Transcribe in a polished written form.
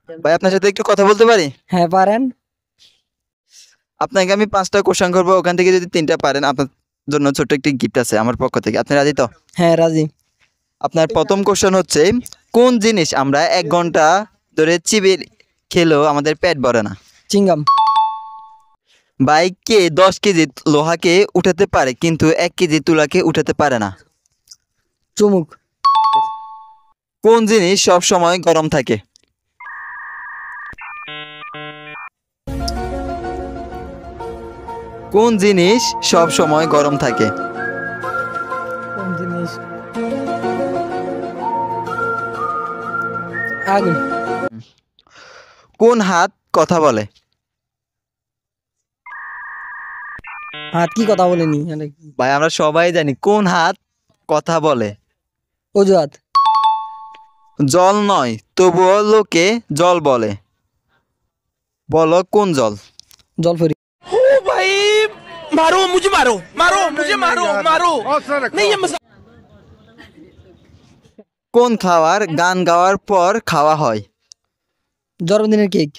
ভাই আপনার সাথে একটু কথা বলতে পারি? হ্যাঁ পারেন। আপনাকে আমি 5টা কোশ্চেন করবো, ওখান থেকে যদি 3টা পারেন আপনার জন্য ছোট্ট একটি গিফট আছে আমার পক্ষ থেকে। আপনি রাজি তো? হ্যাঁ রাজি। আপনার প্রথম কোশ্চেন হচ্ছে, কোন জিনিস আমরা 1 ঘন্টা ধরে চিবিয়ে খেলেও আমাদের পেট ভরে না? চিংগাম। বাইককে 10 কেজি লোহাকে উঠাতে পারে কিন্তু 1 কেজি তুলাকে উঠাতে পারে না? চুমুক। কোন জিনিস সব সময় গরম থাকে? কোন জিনিস সব সময় গরম থাকে? কোন জিনিস? আগুন। কোন হাত কথা বলে? হাত কি কথা বলেনি? ভাই আমরা সবাই জানি কোন হাত কথা বলে। অজুহাত। জল নয় তবুও লোকে জল বলে, বলো কোন জল? জলপরি। ओ भाई मारो मुझे मारो मारो मुझे मारो मारो नहीं ये मजाक। কোন খাবার গান গাওয়ার পর খাওয়া হয়? জন্মদিনের কেক।